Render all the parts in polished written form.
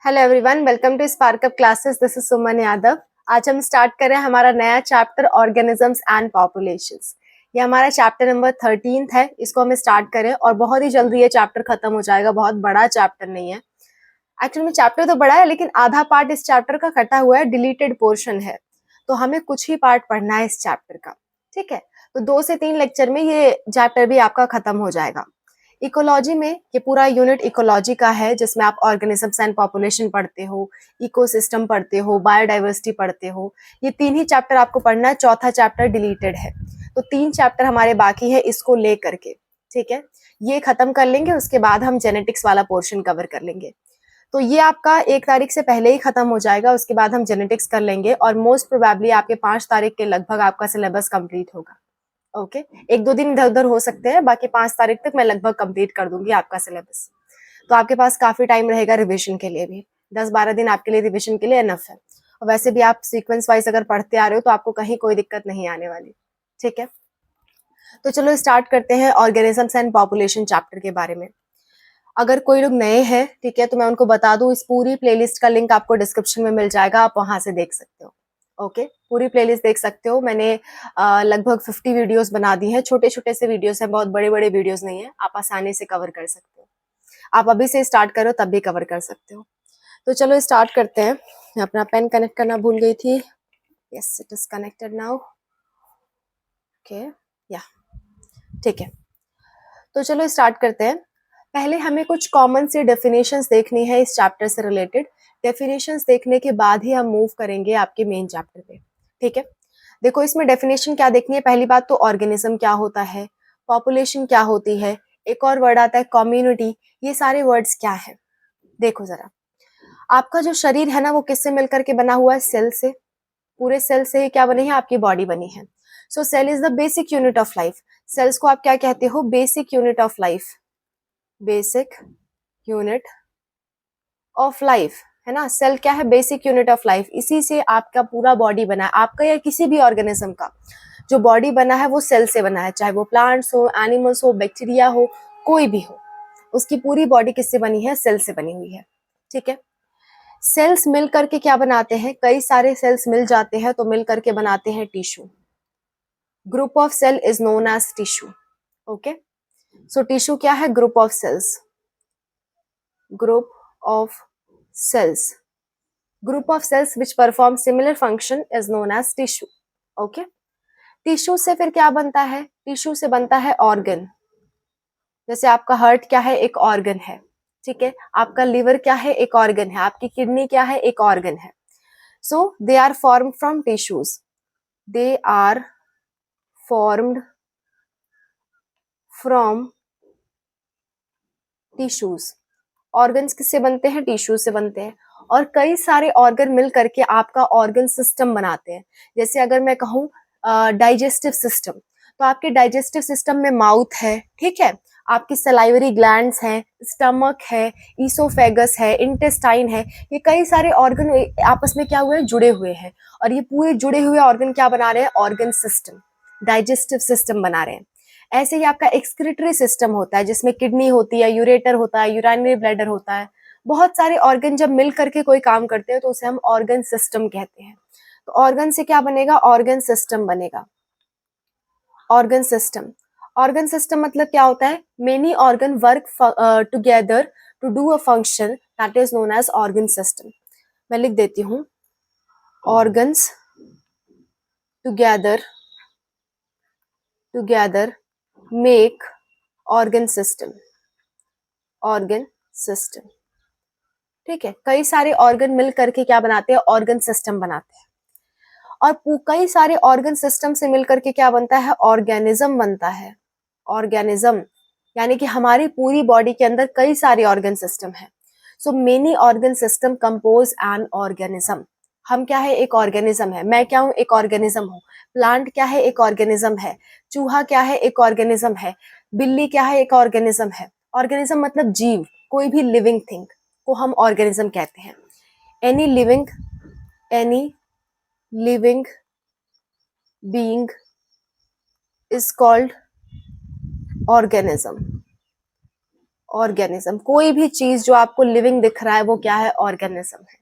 Hello everyone, welcome to Sparkup classes. This is Suman Yadav. आज हम start कर रहे हैं हमारा नया चैप्टर ऑर्गेनिजम्स एंड पॉपुलेशंस। ये हमारा चैप्टर नंबर 13 है। इसको हम स्टार्ट करें और बहुत ही जल्दी ये चैप्टर खत्म हो जाएगा। बहुत बड़ा चैप्टर नहीं है, एक्चुअली में चैप्टर तो बड़ा है लेकिन आधा पार्ट इस चैप्टर का कटा हुआ है, डिलीटेड पोर्शन है। तो हमें कुछ ही पार्ट पढ़ना है इस चैप्टर का, ठीक है। तो 2 से 3 लेक्चर में ये चैप्टर भी आपका खत्म हो जाएगा। इकोलॉजी में ये पूरा यूनिट इकोलॉजी का है, जिसमें आप ऑर्गेनिजम्स एंड पॉपुलेशन पढ़ते हो, इकोसिस्टम पढ़ते हो, बायोडाइवर्सिटी पढ़ते हो। ये 3 ही चैप्टर आपको पढ़ना है, चौथा चैप्टर डिलीटेड है। तो 3 चैप्टर हमारे बाकी है इसको ले करके, ठीक है। ये खत्म कर लेंगे, उसके बाद हम जेनेटिक्स वाला पोर्शन कवर कर लेंगे। तो ये आपका 1 तारीख से पहले ही खत्म हो जाएगा, उसके बाद हम जेनेटिक्स कर लेंगे और मोस्ट प्रोबेबली आपके 5 तारीख के लगभग आपका सिलेबस कंप्लीट होगा। ओके, 1-2 दिन इधर उधर हो सकते हैं, बाकी 5 तारीख तक मैं लगभग कंप्लीट कर दूंगी आपका सिलेबस। तो आपके पास काफी टाइम रहेगा रिविजन के लिए भी। 10-12 दिन आपके लिए रिविजन के लिए एनफ है। और वैसे भी आप सीक्वेंस वाइज अगर पढ़ते आ रहे हो तो आपको कहीं कोई दिक्कत नहीं आने वाली, ठीक है। तो चलो स्टार्ट करते हैं ऑर्गेनिजम्स एंड पॉपुलेशन चैप्टर के बारे में। अगर कोई लोग नए हैं, ठीक है, तो मैं उनको बता दूं, इस पूरी प्लेलिस्ट का लिंक आपको डिस्क्रिप्शन में मिल जाएगा, आप वहां से देख सकते हो। ओके, पूरी प्लेलिस्ट देख सकते हो। मैंने लगभग 50 वीडियोस बना दी हैं। छोटे छोटे से वीडियोस हैं, बहुत बड़े बड़े वीडियोस नहीं है। आप आसानी से कवर कर सकते हो। आप अभी से स्टार्ट करो तब भी कवर कर सकते हो। तो चलो स्टार्ट करते हैं। मैं अपना पेन कनेक्ट करना भूल गई थी। Yes, it is connected now. Okay, या ठीक है। तो चलो स्टार्ट करते हैं। पहले हमें कुछ कॉमन सी डेफिनेशंस देखनी है इस चैप्टर से रिलेटेड। डेफिनेशंस देखने के बाद ही हम मूव करेंगे आपके मेन चैप्टर पे, ठीक है। देखो, इसमें डेफिनेशन क्या देखनी है। पहली बात तो ऑर्गेनिज्म क्या होता है, पॉपुलेशन क्या होती है, एक और वर्ड आता है कम्युनिटी। ये सारे वर्ड्स क्या है। देखो जरा, आपका जो शरीर है ना, वो किससे मिलकर के बना हुआ है? सेल से। पूरे सेल से ही क्या बनी है? आपकी बॉडी बनी है। So cell is the basic unit of life. Cells को आप क्या कहते हो? Basic unit of life. Basic unit of life, है ना। सेल क्या है? Basic unit of life. इसी से आपका पूरा बॉडी बना है। आपका या किसी भी ऑर्गेनिज्म का जो बॉडी बना है वो सेल से बना है, चाहे वो प्लांट्स हो, एनिमल्स हो, बैक्टीरिया हो, कोई भी हो। उसकी पूरी बॉडी किससे बनी है? सेल से बनी हुई है, ठीक है। सेल्स मिल करके क्या बनाते हैं? कई सारे सेल्स मिल जाते हैं तो मिल करके बनाते हैं tissue. Group of cell is known as tissue. Okay, so tissue क्या है? Group of cells. Group of cells. Group of cells which perform similar function is known as tissue. Okay? Tissue से फिर क्या बनता है? टिश्यू से बनता है ऑर्गन। जैसे आपका हार्ट क्या है? एक ऑर्गन है, ठीक है। आपका लिवर क्या है? एक ऑर्गन है। आपकी किडनी क्या है? एक ऑर्गन है। So they are formed from tissues. They are formed from tissues. Organs किससे बनते हैं? टिश्यू से बनते हैं। और कई सारे ऑर्गन मिल करके आपका ऑर्गन सिस्टम बनाते हैं। जैसे अगर मैं कहूँ डाइजेस्टिव सिस्टम, तो आपके डाइजेस्टिव सिस्टम में माउथ है, ठीक है, आपकी सलाइवरी ग्लैंड्स हैं, स्टमक है, ईसोफेगस है, इंटेस्टाइन है। ये कई सारे ऑर्गन आपस में क्या हुए? जुड़े हुए हैं। और ये पूरे जुड़े हुए ऑर्गन क्या बना रहे हैं? ऑर्गन सिस्टम, डाइजेस्टिव सिस्टम बना रहे हैं। ऐसे ही आपका एक्सक्रीटरी सिस्टम होता है, जिसमें किडनी होती है, यूरेटर होता है, यूराइनरी ब्लैडर होता है। बहुत सारे ऑर्गन जब मिल करके कोई काम करते हैं तो उसे हम ऑर्गन सिस्टम कहते हैं। तो ऑर्गन से क्या बनेगा? ऑर्गन सिस्टम बनेगा। ऑर्गन सिस्टम, ऑर्गन सिस्टम मतलब क्या होता है? Many organ work together to do a function that is known as organ system. मैं लिख देती हूँ, organs together together make organ system. Organ system, ठीक है। कई सारे ऑर्गन मिल करके क्या बनाते हैं? ऑर्गन सिस्टम बनाते हैं। और कई सारे ऑर्गन सिस्टम से मिल करके क्या बनता है? ऑर्गेनिज्म बनता है। ऑर्गेनिज्म यानी कि हमारी पूरी बॉडी के अंदर कई सारे ऑर्गन सिस्टम है। So many organ system compose an organism. हम क्या है? एक ऑर्गेनिज्म है। मैं क्या हूँ? एक ऑर्गेनिज्म हूँ। प्लांट क्या है? एक ऑर्गेनिज्म है। चूहा क्या है? एक ऑर्गेनिज्म है। बिल्ली क्या है? एक ऑर्गेनिज्म है। ऑर्गेनिज्म मतलब जीव, कोई भी लिविंग थिंग को हम ऑर्गेनिज्म कहते हैं। Any living being is called organism. Organism, कोई भी चीज जो आपको लिविंग दिख रहा है वो क्या है? ऑर्गेनिज्म है।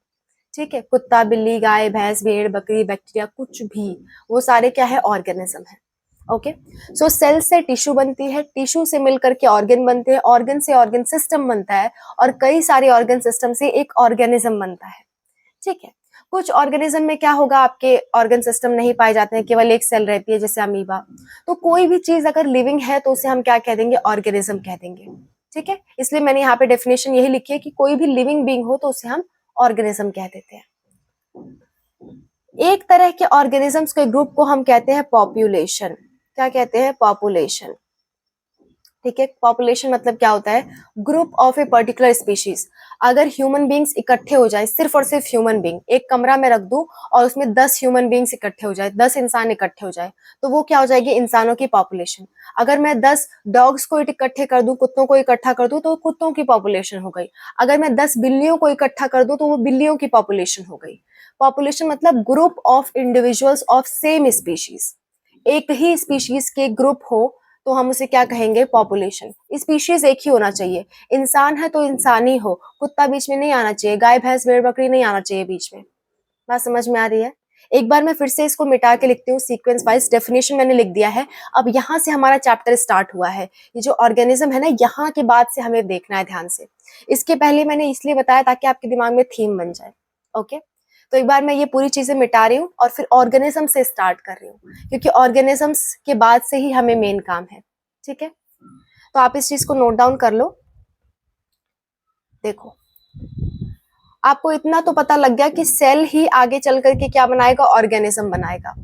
ठीक है, कुत्ता, बिल्ली, गाय, भैंस, भेड़, बकरी, बैक्टीरिया, कुछ भी, वो सारे क्या है? ऑर्गेनिज्म है। ओके, सो सेल से टिश्यू बनती है, टिश्यू से मिलकर के ऑर्गन बनते हैं, ऑर्गन से ऑर्गन सिस्टम बनता है, और कई सारे ऑर्गन सिस्टम से एक ऑर्गेनिज्म बनता है। ठीक है, कुछ ऑर्गेनिज्म में क्या होगा, आपके ऑर्गन सिस्टम नहीं पाए जाते हैं, केवल एक सेल रहती है, जैसे अमीबा। तो कोई भी चीज अगर लिविंग है तो उसे हम क्या कह देंगे? ऑर्गेनिज्म कह देंगे। ठीक है, इसलिए मैंने यहाँ पे डेफिनेशन यही लिखी है कि कोई भी लिविंग बीइंग हो तो उसे हम ऑर्गेनिज्म कह देते हैं। एक तरह के ऑर्गेनिजम्स के ग्रुप को हम कहते हैं पॉपुलेशन। क्या कहते हैं? पॉपुलेशन। ठीक है, पॉपुलेशन मतलब क्या होता है? Group of a particular species. अगर ह्यूमन बींग्स इकट्ठे हो जाए, सिर्फ और सिर्फ ह्यूमन बींग, एक कमरा में रख दूं और उसमें 10 ह्यूमन बींग्स इकट्ठे हो जाए, 10 इंसान इकट्ठे हो जाए, तो वो क्या हो जाएगी? इंसानों की पॉपुलेशन। अगर मैं 10 डॉग्स को इकट्ठे कर दूं, कुत्तों को इकट्ठा कर दूं, तो वो कुत्तों की पॉपुलेशन हो गई। अगर मैं 10 बिल्लियों को इकट्ठा कर दूं तो वो बिल्लियों की पॉपुलेशन हो गई। पॉपुलेशन मतलब group of individuals of same species. एक ही स्पीशीज के ग्रुप हो तो हम उसे क्या कहेंगे? पॉपुलेशन। स्पीशीज एक ही होना चाहिए, इंसान है तो इंसान ही हो, कुत्ता बीच में नहीं आना चाहिए, गाय, भैंस, भेड़, बकरी नहीं आना चाहिए बीच में। बात समझ में आ रही है? एक बार मैं फिर से इसको मिटा के लिखती हूँ, सीक्वेंस वाइज डेफिनेशन मैंने लिख दिया है। अब यहाँ से हमारा चैप्टर स्टार्ट हुआ है। ये जो ऑर्गेनिज्म है ना, यहाँ के बाद से हमें देखना है ध्यान से। इसके पहले मैंने इसलिए बताया ताकि आपके दिमाग में थीम बन जाए। ओके, तो एक बार मैं ये पूरी चीजें मिटा रही हूँ और फिर ऑर्गेनिज्म से स्टार्ट कर रही हूँ, क्योंकि ऑर्गेनिजम्स के बाद से ही हमें मेन काम है। ठीक है, तो आप इस चीज को नोट डाउन कर लो। देखो, आपको इतना तो पता लग गया कि सेल ही आगे चल करके क्या बनाएगा? ऑर्गेनिज्म बनाएगा।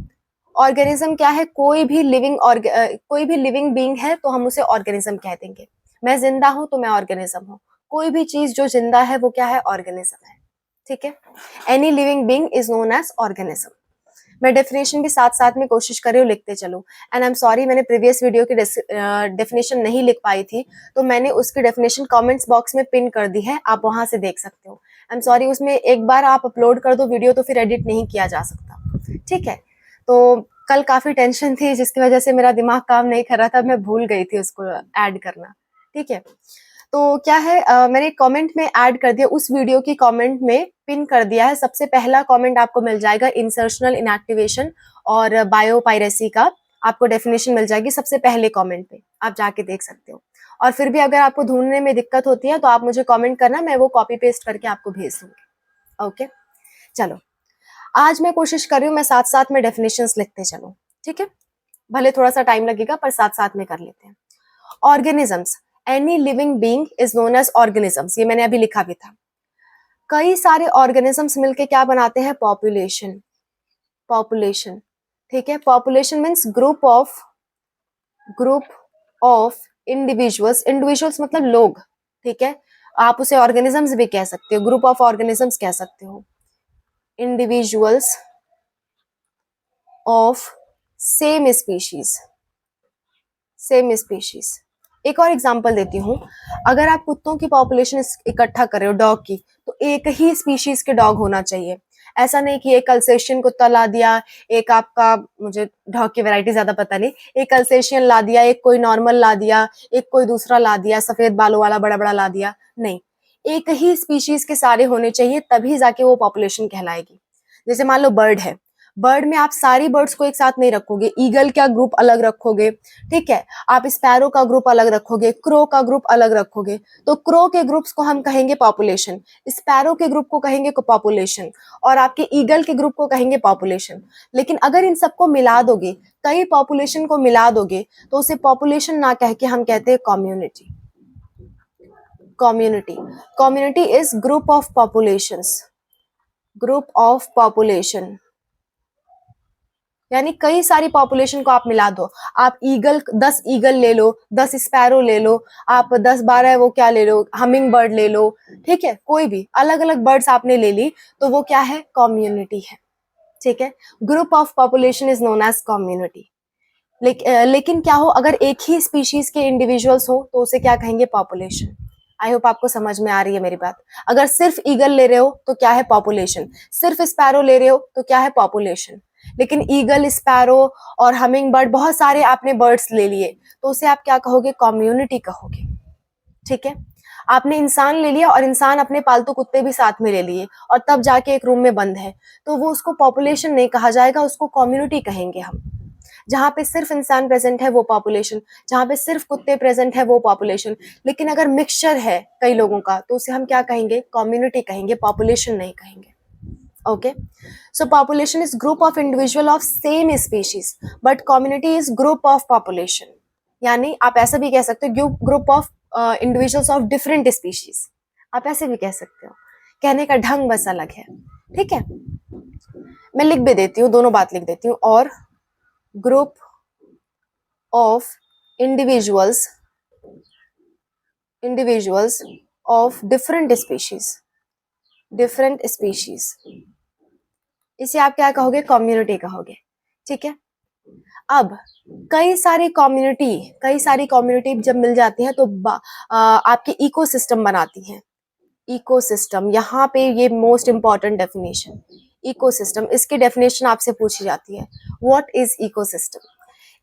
ऑर्गेनिज्म क्या है? कोई भी लिविंग बीइंग है तो हम उसे ऑर्गेनिज्म कह देंगे। मैं जिंदा हूं तो मैं ऑर्गेनिज्म हूं। कोई भी चीज जो जिंदा है वो क्या है? ऑर्गेनिज्म है। ठीक है, any living being is known as organism. मैं डेफिनेशन भी साथ साथ में कोशिश कर रही हूँ लिखते चलो। एंड आई एम सॉरी, मैंने प्रीवियस वीडियो की डेफिनेशन नहीं लिख पाई थी, तो मैंने उसकी डेफिनेशन कमेंट्स बॉक्स में पिन कर दी है, आप वहां से देख सकते हो। आई एम सॉरी, उसमें एक बार आप अपलोड कर दो वीडियो तो फिर एडिट नहीं किया जा सकता। ठीक है, तो कल काफी टेंशन थी जिसकी वजह से मेरा दिमाग काम नहीं कर रहा था, मैं भूल गई थी उसको ऐड करना। ठीक है, तो क्या है, मैंने कमेंट में ऐड कर दिया, उस वीडियो की कमेंट में पिन कर दिया है। सबसे पहला कमेंट आपको मिल जाएगा इंसर्शनल इनएक्टिवेशन और बायोपायरेसी का, आपको डेफिनेशन मिल जाएगी सबसे पहले कमेंट पे, आप जाके देख सकते हो। और फिर भी अगर आपको ढूंढने में दिक्कत होती है तो आप मुझे कमेंट करना, मैं वो कॉपी पेस्ट करके आपको भेज दूंगी। ओके, चलो, आज मैं कोशिश कर रही हूँ मैं साथ साथ में डेफिनेशंस लिखते चलूं। ठीक है, भले थोड़ा सा टाइम लगेगा पर साथ साथ में कर लेते हैं। Organisms, any living being is known as organisms, ये मैंने अभी लिखा भी था। कई सारे ऑर्गेनिजम्स मिलके क्या बनाते हैं? पॉपुलेशन। पॉपुलेशन, ठीक है, population means group of individuals. Individuals मतलब लोग। ठीक है, आप उसे ऑर्गेनिजम्स भी कह सकते हो, ग्रुप ऑफ ऑर्गेनिजम्स कह सकते हो। Individuals of same species. Same species. एक और एग्जांपल देती हूँ, अगर आप कुत्तों की पॉपुलेशन इकट्ठा कर रहे हो, डॉग की, तो एक ही स्पीशीज के डॉग होना चाहिए। ऐसा नहीं कि एक अल्सेशियन कुत्ता ला दिया, एक आपका, मुझे डॉग की वैरायटी ज्यादा पता नहीं, एक अल्सेशियन ला दिया, एक कोई नॉर्मल ला दिया, एक कोई दूसरा ला दिया, सफेद बालों वाला बड़ा बड़ा ला दिया। नहीं, एक ही स्पीशीज के सारे होने चाहिए, तभी जाके वो पॉपुलेशन कहलाएगी। जैसे मान लो बर्ड है, बर्ड में आप सारी बर्ड्स को एक साथ नहीं रखोगे, ईगल का ग्रुप अलग रखोगे। ठीक है, आप स्पैरो का ग्रुप अलग रखोगे, क्रो का ग्रुप अलग रखोगे, तो क्रो के ग्रुप्स को हम कहेंगे पॉपुलेशन, स्पैरो के ग्रुप को कहेंगे पॉपुलेशन, और आपके ईगल के ग्रुप को कहेंगे पॉपुलेशन। लेकिन अगर इन सबको मिला दोगे, कई पॉपुलेशन को मिला दोगे, तो उसे पॉपुलेशन ना कह के हम कहते हैं community. Community, community is group of populations. Group of population यानी कई सारी पॉपुलेशन को आप मिला दो। आप ईगल, 10 ईगल ले लो, 10 स्पैरो ले लो, आप 10-12 वो क्या ले लो, हमिंग बर्ड ले लो। ठीक है, कोई भी अलग अलग बर्ड्स आपने ले ली, तो वो क्या है? कम्युनिटी है। ठीक है, group of population is known as community. लेकिन क्या हो, अगर एक ही स्पीशीज के इंडिविजुअल्स हो तो उसे क्या कहेंगे? पॉपुलेशन। आई होप आपको समझ में आ रही है मेरी बात। अगर सिर्फ ईगल ले रहे हो तो क्या है? पॉपुलेशन। सिर्फ स्पैरो ले रहे हो तो क्या है? पॉपुलेशन। लेकिन ईगल, स्पैरो और हमिंग बर्ड, बहुत सारे आपने बर्ड्स ले लिए, तो उसे आप क्या कहोगे? कम्युनिटी कहोगे। ठीक है, आपने इंसान ले लिया और इंसान अपने पालतू कुत्ते भी साथ में ले लिए और तब जाके एक रूम में बंद है, तो वो उसको पॉपुलेशन नहीं कहा जाएगा, उसको कम्युनिटी कहेंगे हम। जहाँ पे सिर्फ इंसान प्रेजेंट है वो पॉपुलेशन, जहाँ पे सिर्फ कुत्ते प्रेजेंट है वो पॉपुलेशन। लेकिन अगर मिक्सचर है कई लोगों का तो उसे हम क्या कहेंगे, कम्युनिटी कहेंगे, पॉपुलेशन नहीं कहेंगे। Okay, so population is group of individual of same species, but community is group of population. यानी आप ऐसा भी कह सकते हो group of individuals of different species, आप ऐसे भी कह सकते हो, कहने का ढंग बस अलग है। ठीक है, मैं लिख भी देती हूँ, दोनों बात लिख देती हूँ। और group of individuals of different species, इसे आप क्या कहोगे, कम्युनिटी कहोगे। ठीक है, अब कई सारी कम्युनिटी जब मिल जाती हैं तो आपके इकोसिस्टम बनाती हैं। इकोसिस्टम, यहाँ पे ये मोस्ट इंपॉर्टेंट डेफिनेशन, इकोसिस्टम, इसकी डेफिनेशन आपसे पूछी जाती है, व्हाट इज इकोसिस्टम।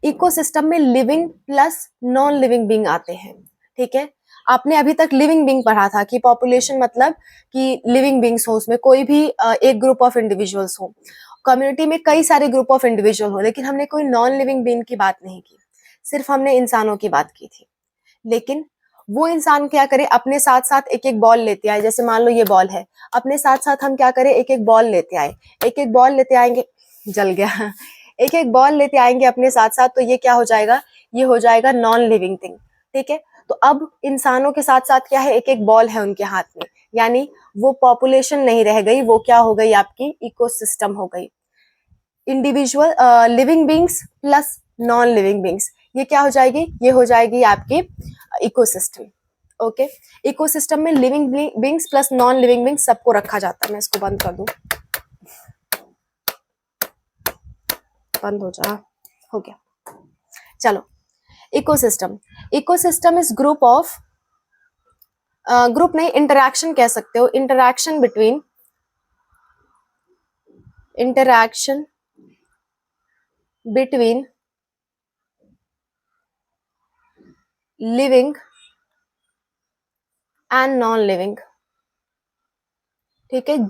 इकोसिस्टम में living plus non living being आते हैं। ठीक है, आपने अभी तक लिविंग बीइंग पढ़ा था कि पॉपुलेशन मतलब कि लिविंग बीइंग्स हो, उसमें कोई भी एक ग्रुप ऑफ इंडिविजुअल्स हो, कम्युनिटी में कई सारे ग्रुप ऑफ इंडिविजुअल हो, लेकिन हमने कोई नॉन लिविंग बीइंग की बात नहीं की, सिर्फ हमने इंसानों की बात की थी। लेकिन वो इंसान क्या करे, अपने साथ साथ एक एक बॉल लेते आए, जैसे मान लो ये बॉल है, अपने साथ साथ हम क्या करें, एक एक बॉल लेते आए, एक एक बॉल लेते आएंगे, जल गया एक एक बॉल लेते आएंगे अपने साथ साथ, तो ये क्या हो जाएगा, ये हो जाएगा नॉन लिविंग थिंग। ठीक है, तो अब इंसानों के साथ साथ क्या है, एक एक बॉल है उनके हाथ में, यानी वो पॉपुलेशन नहीं रह गई, वो क्या हो गई, आपकी इकोसिस्टम हो गई। Individual living beings plus non living beings, ये क्या हो जाएगी, ये हो जाएगी आपकी इकोसिस्टम। ओके, इकोसिस्टम में living beings plus non living beings सबको रखा जाता है। मैं इसको बंद कर दूं, बंद हो जा, हो गया। चलो, ecosystem is group of, group नहीं, इंटरैक्शन कह सकते हो, interaction between living and non living. ठीक है,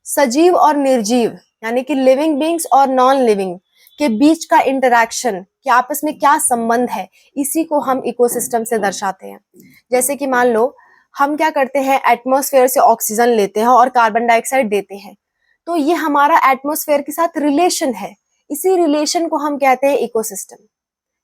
सजीव और निर्जीव, यानी कि लिविंग बींग्स और नॉन लिविंग के बीच का इंटरैक्शन, कि आपस में क्या संबंध है, इसी को हम इकोसिस्टम से दर्शाते हैं। जैसे कि मान लो हम क्या करते हैं, एटमॉस्फेयर से ऑक्सीजन लेते हैं और कार्बन डाइऑक्साइड देते हैं, तो ये हमारा एटमॉस्फेयर के साथ रिलेशन है, इसी रिलेशन को हम कहते हैं इकोसिस्टम।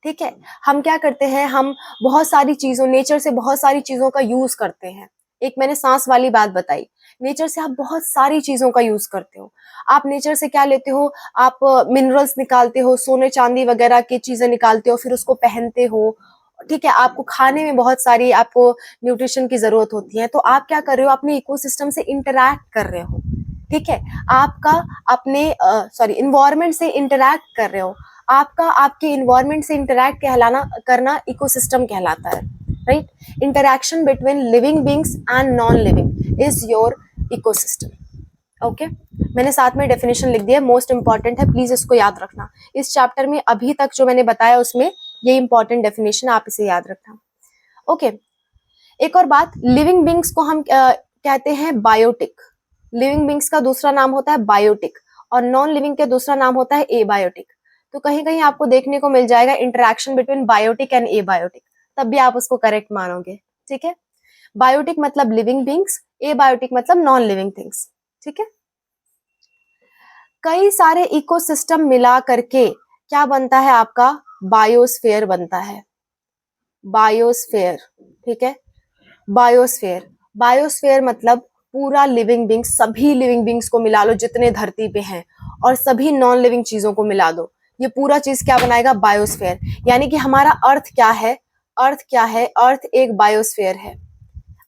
ठीक है, हम क्या करते हैं, हम बहुत सारी चीजों, नेचर से बहुत सारी चीजों का यूज करते हैं। एक मैंने सांस वाली बात बताई, नेचर से आप बहुत सारी चीजों का यूज करते हो। आप नेचर से क्या लेते हो, आप मिनरल्स निकालते हो, सोने चांदी वगैरह की चीजें निकालते हो, फिर उसको पहनते हो। ठीक है, आपको खाने में बहुत सारी आपको न्यूट्रिशन की जरूरत होती है, तो आप क्या कर रहे हो, अपने इकोसिस्टम से इंटरैक्ट कर रहे हो। ठीक है, आपका अपने इन्वायरमेंट से इंटरैक्ट कर रहे हो, आपका आपके इन्वायरमेंट से इंटरैक्ट करना इकोसिस्टम कहलाता है। Right, interaction between living beings and non living is your ecosystem. Okay, मैंने साथ में डेफिनेशन लिख दिया, मोस्ट इंपॉर्टेंट है, प्लीज इसको याद रखना। इस चैप्टर में अभी तक जो मैंने बताया उसमें ये इंपॉर्टेंट डेफिनेशन, आप इसे याद रखना। ओके, एक और बात, लिविंग बींग्स को हम कहते हैं बायोटिक। लिविंग बींग्स का दूसरा नाम होता है बायोटिक और नॉन लिविंग का दूसरा नाम होता है एबायोटिक। तो कहीं कहीं आपको देखने को मिल जाएगा interaction between biotic and abiotic, तब भी आप उसको करेक्ट मानोगे। ठीक है, बायोटिक मतलब लिविंग बींग्स, एबायोटिक मतलब नॉन लिविंग थिंग्स। ठीक है, कई सारे इकोसिस्टम मिला करके क्या बनता है, आपका बायोस्फीयर बनता है। बायोस्फीयर, ठीक है, बायोस्फीयर मतलब पूरा लिविंग बींग्स, सभी लिविंग बींग्स को मिला लो जितने धरती पे हैं, और सभी नॉन लिविंग चीजों को मिला दो, ये पूरा चीज क्या बनाएगा, बायोस्फीयर। यानी कि हमारा अर्थ क्या है, अर्थ एक बायोस्फीयर है।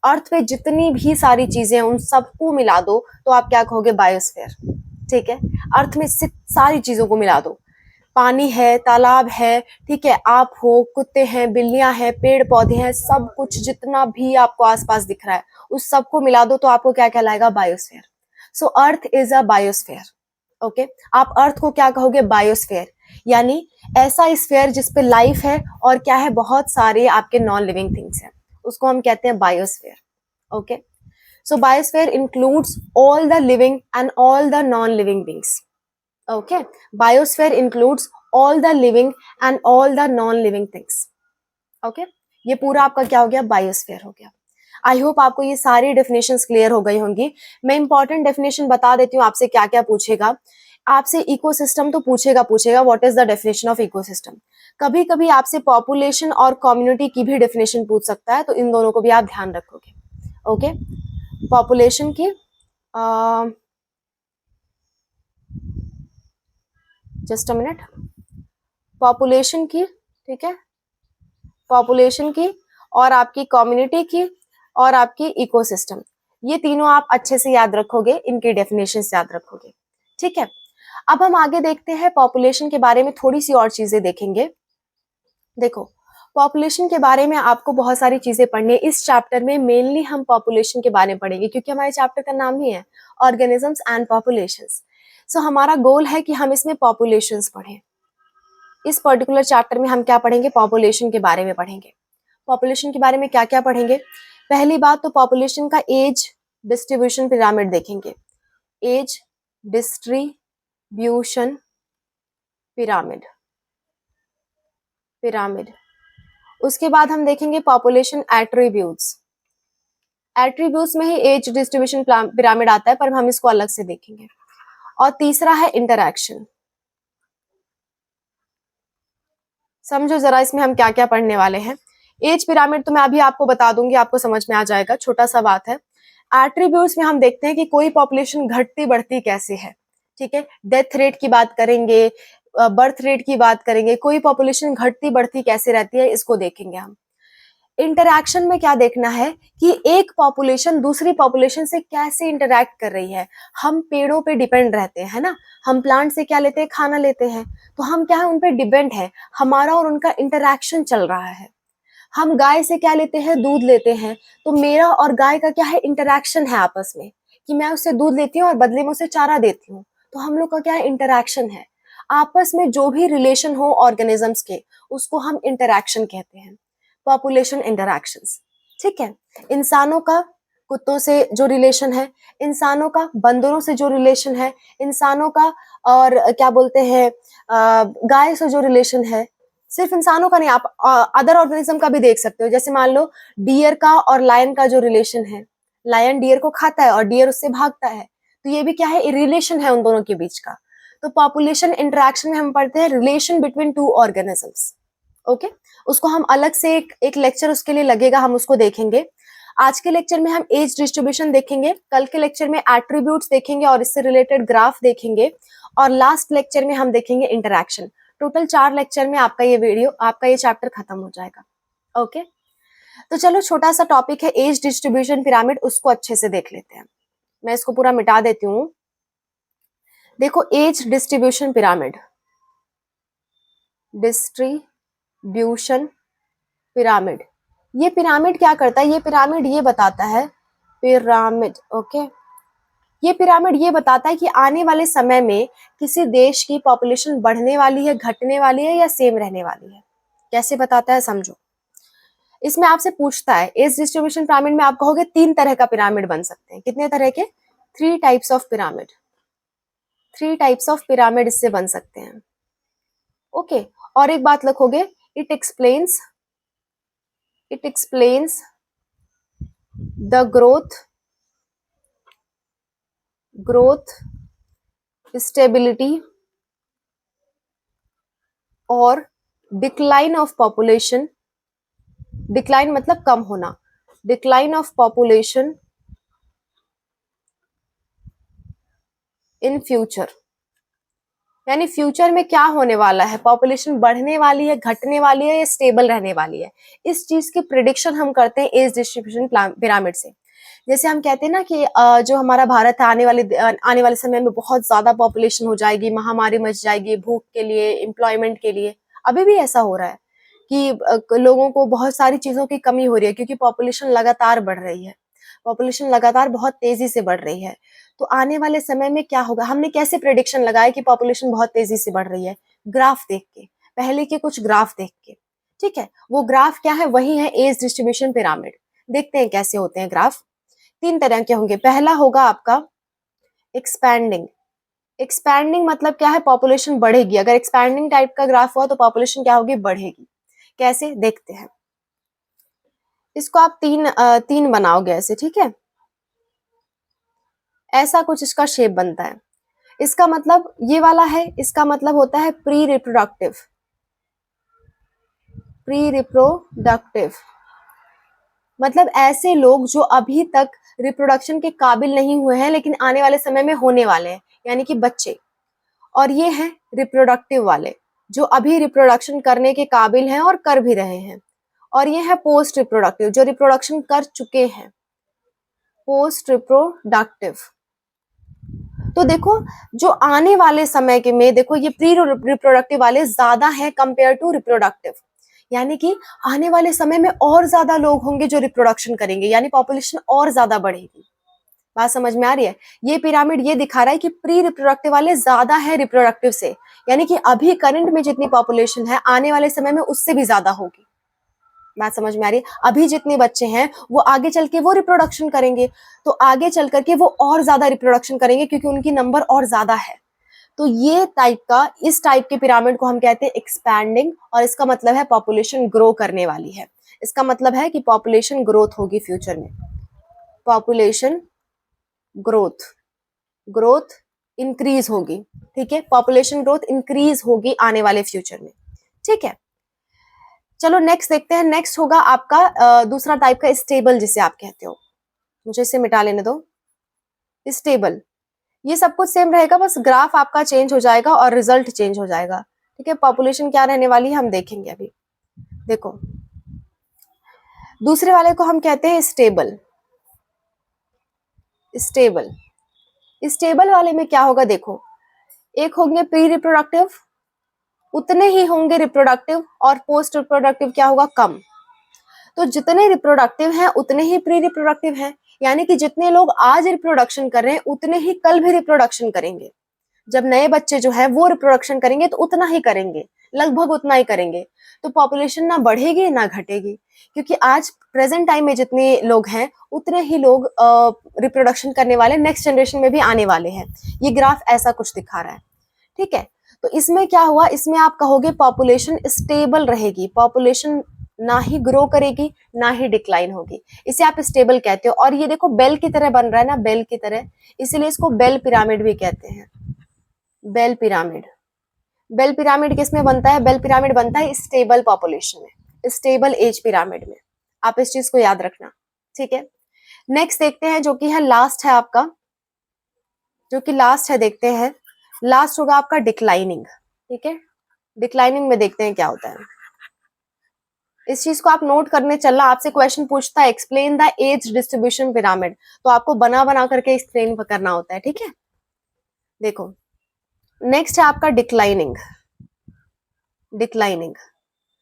अर्थ पे जितनी भी सारी चीजें हैं उन सबको मिला दो तो आप क्या कहोगे, बायोस्फीयर। ठीक है, अर्थ में सारी चीजों को मिला दो, पानी है, तालाब है, ठीक है, आप हो, कुत्ते हैं, बिल्लियां हैं, पेड़ पौधे हैं, सब कुछ जितना भी आपको आसपास दिख रहा है उस सबको मिला दो तो आपको क्या कहलाएगा, biosphere. So earth is a biosphere. Okay, आप अर्थ को क्या कहोगे, बायोस्फीयर, यानी ऐसा स्फीयर जिसपे लाइफ है और क्या है, बहुत सारे आपके नॉन लिविंग थिंग्स हैं, उसको हम कहते हैं biosphere. Okay, so biosphere includes all the living and all the non living beings. Okay, biosphere includes all the living and all the non living things. Okay, ये पूरा आपका क्या हो गया, बायोस्फीयर हो गया. आई होप आपको ये सारी डेफिनेशंस क्लियर हो गई होंगी. मैं इंपॉर्टेंट डेफिनेशन बता देती हूँ आपसे क्या क्या पूछेगा. आपसे इकोसिस्टम तो पूछेगा what is the definition of ecosystem. कभी कभी आपसे पॉपुलेशन और कम्युनिटी की भी डेफिनेशन पूछ सकता है, तो इन दोनों को भी आप ध्यान रखोगे. ओके, पॉपुलेशन की जस्ट अ मिनट, पॉपुलेशन की, ठीक है, पॉपुलेशन की और आपकी कम्युनिटी की और आपकी इकोसिस्टम, ये तीनों आप अच्छे से याद रखोगे, इनकी डेफिनेशन याद रखोगे. ठीक है, अब हम आगे देखते हैं पॉपुलेशन के बारे में थोड़ी सी और चीजें देखेंगे. देखो, पॉपुलेशन के बारे में आपको बहुत सारी चीजें पढ़नी है. इस चैप्टर में मेनली हम पॉपुलेशन के बारे में पढ़ेंगे, क्योंकि हमारे चैप्टर का नाम ही है ऑर्गेनिजम्स एंड पॉपुलेशंस. सो हमारा गोल है कि हम इसमें पॉपुलेशंस पढ़ें. इस पर्टिकुलर चैप्टर में हम क्या पढ़ेंगे, पॉपुलेशन के बारे में पढ़ेंगे. पॉपुलेशन के बारे में क्या क्या पढ़ेंगे. पहली बात तो पॉपुलेशन का एज डिस्ट्रीब्यूशन पिरामिड देखेंगे. एज डिस्ट्रीब्यूशन पिरामिड, उसके बाद हम देखेंगे पॉपुलेशन एट्रीब्यूट्स. एट्रीब्यूट्स में ही एज डिस्ट्रीब्यूशन पिरामिड आता है, पर हम इसको अलग से देखेंगे. और तीसरा है इंटरैक्शन. समझो जरा इसमें हम क्या क्या पढ़ने वाले हैं. एज पिरामिड तो मैं अभी आपको बता दूंगी, आपको समझ में आ जाएगा, छोटा सा बात है. एट्रीब्यूट्स में हम देखते हैं कि कोई पॉपुलेशन घटती बढ़ती कैसे है. ठीक है, डेथ रेट की बात करेंगे, बर्थ रेट की बात करेंगे, कोई पॉपुलेशन घटती बढ़ती कैसे रहती है इसको देखेंगे हम. इंटरैक्शन में क्या देखना है कि एक पॉपुलेशन दूसरी पॉपुलेशन से कैसे इंटरैक्ट कर रही है. हम पेड़ों पे डिपेंड रहते हैं ना, हम प्लांट से क्या लेते हैं, खाना लेते हैं, तो हम क्या है उन पे डिपेंड है, हमारा और उनका इंटरैक्शन चल रहा है. हम गाय से क्या लेते हैं, दूध लेते हैं, तो मेरा और गाय का क्या है, इंटरैक्शन है आपस में, कि मैं उससे दूध लेती हूँ और बदले में उसे चारा देती हूँ. तो हम लोग का क्या है, इंटरैक्शन है. आपस में जो भी रिलेशन हो ऑर्गेनिजम्स के, उसको हम इंटरैक्शन कहते हैं, पॉपुलेशन इंटरैक्शंस. ठीक है, इंसानों का कुत्तों से जो रिलेशन है, इंसानों का बंदरों से जो रिलेशन है, इंसानों का और क्या बोलते हैं गाय से जो रिलेशन है, सिर्फ इंसानों का नहीं, आप अदर ऑर्गेनिज्म का भी देख सकते हो. जैसे मान लो डियर का और लायन का जो रिलेशन है, लायन डियर को खाता है और डियर उससे भागता है, तो ये भी क्या है, रिलेशन है उन दोनों के बीच का. तो पॉपुलेशन इंटरैक्शन में हम पढ़ते हैं relation between two organisms. Okay, उसको हम अलग से एक लेक्चर उसके लिए लगेगा, हम उसको देखेंगे. आज के लेक्चर में हम एज डिस्ट्रीब्यूशन देखेंगे, कल के लेक्चर में एट्रीब्यूट्स देखेंगे और इससे रिलेटेड ग्राफ देखेंगे, और लास्ट लेक्चर में हम देखेंगे इंटरैक्शन. टोटल 4 लेक्चर में आपका ये चैप्टर खत्म हो जाएगा. ओके, तो चलो छोटा सा टॉपिक है एज डिस्ट्रीब्यूशन पिरामिड, उसको अच्छे से देख लेते हैं. मैं इसको पूरा मिटा देती हूँ. देखो, age distribution pyramid, distribution pyramid, ये पिरामिड क्या करता है, ये पिरामिड ये बताता है, पिरामिड ओके, ये पिरामिड ये बताता है कि आने वाले समय में किसी देश की पॉपुलेशन बढ़ने वाली है, घटने वाली है, या सेम रहने वाली है. कैसे बताता है समझो. इसमें आपसे पूछता है एज डिस्ट्रीब्यूशन पिरामिड में आप कहोगे 3 तरह का पिरामिड बन सकते हैं. कितने तरह के, 3 types of pyramid, 3 types of pyramid इससे बन सकते हैं. ओके, और एक बात लिखोगे, it explains the growth stability और decline of population. decline मतलब कम होना, decline of population in future, यानी फ्यूचर में क्या होने वाला है, पॉपुलेशन बढ़ने वाली है, घटने वाली है, या स्टेबल रहने वाली है. इस चीज की प्रिडिक्शन हम करते हैं एज डिस्ट्रीब्यूशन पिरामिड से. जैसे हम कहते हैं ना कि जो हमारा भारत है आने वाले समय में बहुत ज्यादा पॉपुलेशन हो जाएगी, महामारी मच जाएगी, भूख के लिए, एम्प्लॉयमेंट के लिए. अभी भी ऐसा हो रहा है कि लोगों को बहुत सारी चीजों की कमी हो रही है, क्योंकि पॉपुलेशन लगातार बढ़ रही है, पॉपुलेशन लगातार बहुत तेजी से बढ़ रही है. तो आने वाले समय में क्या होगा, हमने कैसे प्रेडिक्शन लगाया कि पॉपुलेशन बहुत तेजी से बढ़ रही है, ग्राफ देख के, पहले के कुछ ग्राफ देख के. ठीक है, वो ग्राफ क्या है, वही है एज डिस्ट्रीब्यूशन पिरामिड. देखते हैं कैसे होते हैं ग्राफ। 3 तरह के होंगे। पहला होगा आपका एक्सपैंडिंग। एक्सपैंडिंग मतलब क्या है, पॉपुलेशन बढ़ेगी। अगर एक्सपैंडिंग टाइप का ग्राफ हुआ तो पॉपुलेशन क्या होगी, बढ़ेगी। कैसे देखते हैं। इसको आप तीन बनाओगे ऐसे, ठीक है, ऐसा कुछ इसका शेप बनता है। इसका मतलब ये वाला है, इसका मतलब होता है प्री रिप्रोडक्टिव। प्री रिप्रोडक्टिव मतलब ऐसे लोग जो अभी तक रिप्रोडक्शन के काबिल नहीं हुए हैं लेकिन आने वाले समय में होने वाले हैं, यानी कि बच्चे। और ये हैं रिप्रोडक्टिव वाले, जो अभी रिप्रोडक्शन करने के काबिल हैं और कर भी रहे हैं। और ये है पोस्ट रिप्रोडक्टिव, जो रिप्रोडक्शन कर चुके हैं। Post reproductive. तो देखो जो आने वाले समय के में देखो ये प्री रिप्रोडक्टिव वाले ज्यादा हैं कंपेयर टू रिप्रोडक्टिव, यानी कि आने वाले समय में और ज्यादा लोग होंगे जो रिप्रोडक्शन करेंगे, यानी पॉपुलेशन और ज्यादा बढ़ेगी। बात समझ में आ रही है। ये पिरामिड ये दिखा रहा है कि प्री रिप्रोडक्टिव वाले ज्यादा है रिप्रोडक्टिव से, यानी कि अभी करंट में जितनी पॉपुलेशन है आने वाले समय में उससे भी ज्यादा होगी। बात समझ में आ रही है। अभी जितने बच्चे हैं वो आगे चल के वो रिप्रोडक्शन करेंगे, तो आगे चल करके वो और ज्यादा रिप्रोडक्शन करेंगे क्योंकि उनकी नंबर और ज्यादा है। तो ये इस टाइप के पिरामिड को हम कहते हैं एक्सपैंडिंग, और इसका मतलब है पॉपुलेशन ग्रो करने वाली है। इसका मतलब है कि पॉपुलेशन ग्रोथ होगी फ्यूचर में। पॉपुलेशन ग्रोथ इंक्रीज होगी, ठीक है, पॉपुलेशन ग्रोथ इंक्रीज होगी आने वाले फ्यूचर में, ठीक है। चलो नेक्स्ट देखते हैं। नेक्स्ट होगा आपका दूसरा टाइप का स्टेबल, जिसे आप कहते हो। मुझे इसे मिटा लेने दो। स्टेबल, ये सब कुछ सेम रहेगा, बस ग्राफ आपका चेंज हो जाएगा और रिजल्ट चेंज हो जाएगा, ठीक है। पॉपुलेशन क्या रहने वाली है हम देखेंगे अभी। देखो दूसरे वाले को हम कहते हैं स्टेबल। स्टेबल वाले में क्या होगा, देखो एक होंगे प्री रिप्रोडक्टिव, उतने ही होंगे रिप्रोडक्टिव, और पोस्ट रिप्रोडक्टिव क्या होगा, कम। तो जितने रिप्रोडक्टिव हैं उतने ही प्री रिप्रोडक्टिव हैं, यानी कि जितने लोग आज रिप्रोडक्शन कर रहे हैं उतने ही कल भी रिप्रोडक्शन करेंगे। जब नए बच्चे जो है वो रिप्रोडक्शन करेंगे तो उतना ही करेंगे, लगभग उतना ही करेंगे। तो पॉपुलेशन ना बढ़ेगी ना घटेगी, क्योंकि आज प्रेजेंट टाइम में जितने लोग हैं उतने ही लोग रिप्रोडक्शन करने वाले नेक्स्ट जनरेशन में भी आने वाले हैं। ये ग्राफ ऐसा कुछ दिखा रहा है, ठीक है। तो इसमें क्या हुआ, इसमें आप कहोगे पॉपुलेशन स्टेबल रहेगी, पॉपुलेशन ना ही ग्रो करेगी ना ही डिक्लाइन होगी, इसे आप स्टेबल कहते हो। और ये देखो बेल की तरह बन रहा है ना, बेल की तरह, इसीलिए इसको बेल पिरामिड भी कहते हैं। Bell pyramid. बेल पिरामिड किस में बनता है, बेल पिरामिड बनता है स्टेबल पॉपुलेशन में, स्टेबल एज पिरामिड में। आप इस चीज को याद रखना, ठीक है। नेक्स्ट देखते हैं जो कि है लास्ट है आपका, जो कि लास्ट है, देखते हैं लास्ट होगा आपका डिक्लाइनिंग, ठीक है। डिक्लाइनिंग में देखते हैं क्या होता है। इस चीज को आप नोट करने चलना, आपसे क्वेश्चन पूछता है explain the age distribution pyramid, तो आपको बना बना करके एक्सप्लेन करना होता है, ठीक है। देखो नेक्स्ट है आपका डिक्लाइनिंग।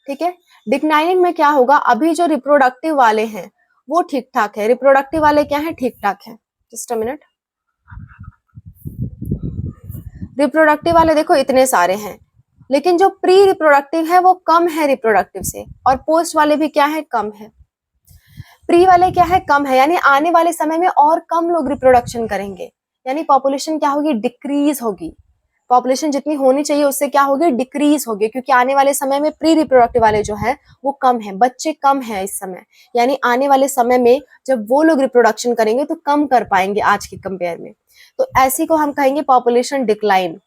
ठीक है। डिक्लाइनिंग में क्या होगा, अभी जो रिप्रोडक्टिव वाले हैं वो ठीक ठाक है, रिप्रोडक्टिव वाले क्या है, ठीक ठाक है। Just a minute. रिप्रोडक्टिव वाले देखो इतने सारे हैं, लेकिन जो प्री रिप्रोडक्टिव है वो कम है रिप्रोडक्टिव से, और पोस्ट वाले भी क्या है, कम है। प्री वाले क्या है, कम है, यानी आने वाले समय में और कम लोग रिप्रोडक्शन करेंगे, यानी पॉपुलेशन क्या होगी, डिक्रीज होगी। पॉपुलेशन जितनी होनी चाहिए उससे क्या होगी, डिक्रीज होगी, क्योंकि आने वाले समय में प्री रिप्रोडक्टिव वाले जो है वो कम है, बच्चे कम है इस समय, यानी आने वाले समय में जब वो लोग रिप्रोडक्शन करेंगे तो कम कर पाएंगे आज के कंपेयर में। तो ऐसी को हम कहेंगे पॉपुलेशन डिक्लाइन।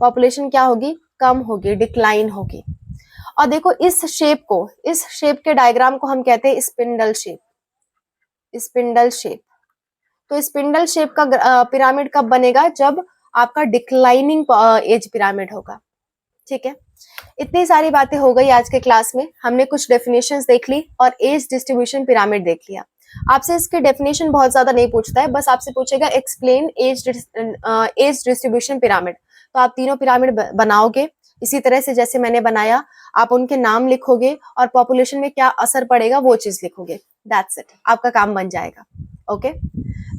पॉपुलेशन क्या होगी, कम होगी, डिक्लाइन होगी। और देखो इस शेप को, इस शेप के डायग्राम को हम कहते हैं स्पिंडल शेप। Spindle shape. तो स्पिंडल शेप का पिरामिड कब बनेगा, जब आपका डिक्लाइनिंग एज पिरामिड होगा, ठीक है। इतनी सारी बातें हो गई आज के क्लास में। हमने कुछ डेफिनेशंस देख ली और एज डिस्ट्रीब्यूशन पिरामिड देख लिया। आपसे इसके डेफिनेशन बहुत ज्यादा नहीं पूछता है, बस आपसे पूछेगा एक्सप्लेन एज डिस्ट्रीब्यूशन पिरामिड। तो आप तीनों पिरामिड बनाओगे इसी तरह से जैसे मैंने बनाया, आप उनके नाम लिखोगे और पॉपुलेशन में क्या असर पड़ेगा वो चीज लिखोगे। दैट्स इट, आपका काम बन जाएगा। ओके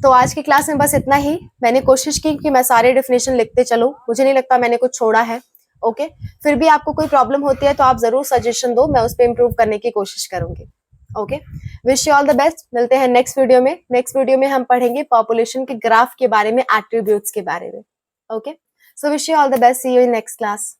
तो आज की क्लास में बस इतना ही। मैंने कोशिश की कि मैं सारे डेफिनेशन लिखते चलूं, मुझे नहीं लगता मैंने कुछ छोड़ा है। ओके फिर भी आपको कोई प्रॉब्लम होती है तो आप जरूर सजेशन दो, मैं उस पर इम्प्रूव करने की कोशिश करूंगी। Okay, wish you all the best. मिलते हैं नेक्स्ट वीडियो में। नेक्स्ट वीडियो में हम पढ़ेंगे पॉपुलेशन के ग्राफ के बारे में, एट्रीब्यूट्स के बारे में। Okay, so wish you all the best, see you in next class.